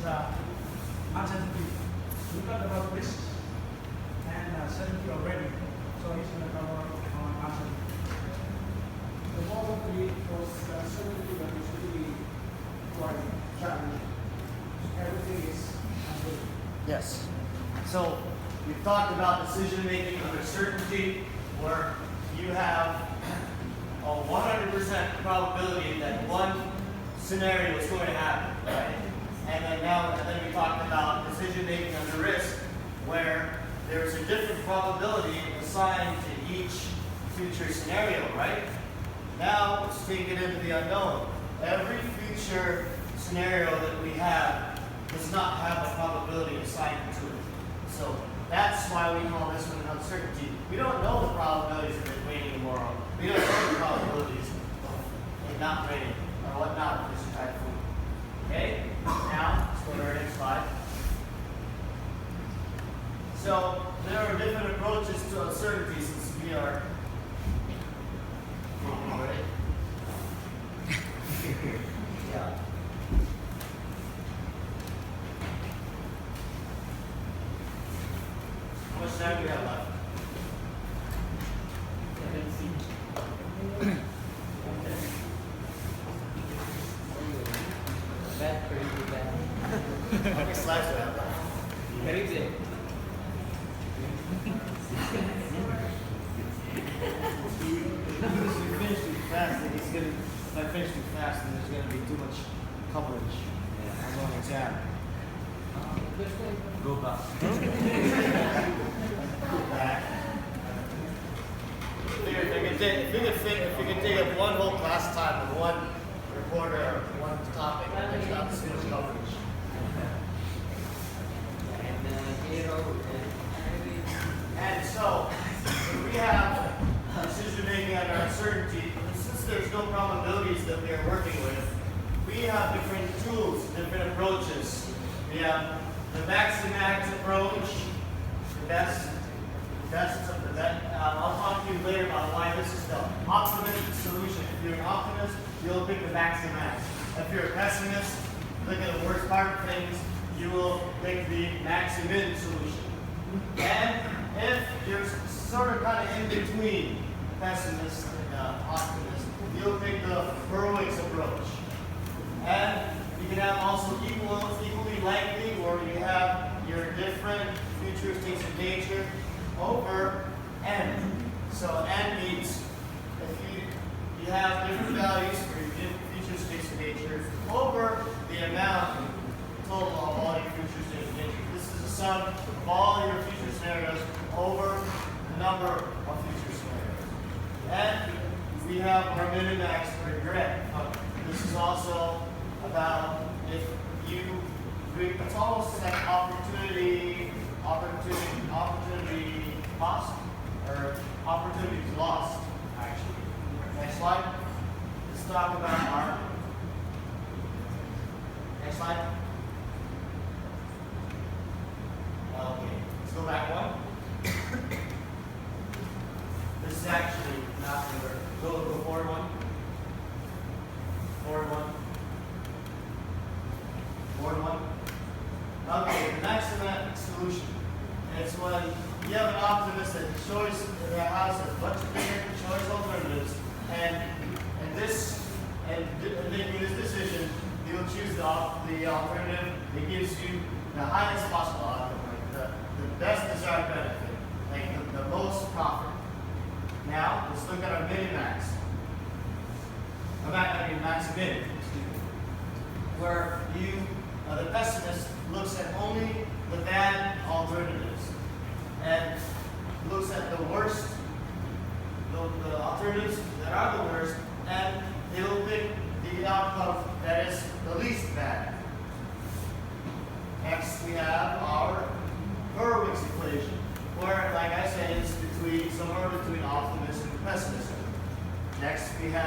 uncertainty. We talked about risk and certainty already. So he's going to cover on uncertainty. The model 3 was certainty that is really quite challenging. Everything is uncertain. Yes. So we've talked about decision making under certainty, where you have a 100% probability that one scenario is going to happen, right? And then we talked about decision making under risk, where there's a different probability assigned to each future scenario, right? Now let's take it into the unknown. Every future scenario that we have does not have a probability assigned to it. So that's why we call this one an uncertainty. We don't know the probabilities of it raining tomorrow. We don't know the probabilities of it not raining or whatnot if this typhoon. Okay? Now, let's go to our next slide. So there are different approaches to uncertainty since we are ready. Yeah. How much time do we have left? Bad, pretty bad. How many slides do we have left? Very good. If we finish too fast, then if I finish too fast, then there's going to be too much coverage on one exam. Go back. Go back. If we could take up one whole class time with one reporter or one topic, there's not this much coverage. And so, when we have decision making under uncertainty, since there's no probabilities that we are working with, we have different tools, different approaches. We have the max approach, the best of the best. I'll talk to you later about why this is the optimistic solution. If you're an optimist, you'll pick the max. If you're a pessimist, look at the worst part of things, you will pick the max-min solution. And if you're sort of kind of in between pessimist and optimist, you'll pick the Hurwitz approach. And you can have also equally likely, or you have your different future states of nature over n. So n means if you have different values for your future states of nature over the amount total of all your future states of nature. This is the sum of all your future scenarios over the number of future scenarios. And we have our min and max regret. This is also about if it's almost like opportunity cost, or opportunities lost, actually. Next slide. Let's talk about our, next slide. Okay, let's go back one. This is actually not where, go forward one. Forward one. Forward one. Okay, the maximatic solution. It's when you have an optimist that has a bunch of different choice alternatives, and making this decision, you'll choose the alternative that gives you the highest possible outcome, like the best desired benefit, like the most profit. Now, let's look at our min and max. Max and min, where the pessimist looks at only the bad alternatives and looks at the worst, the alternatives that are the worst, and he'll pick the outcome that is the least bad. Next, we have our Hurwitz equation, where, like I said, it's somewhere between optimism and pessimism. Next, we have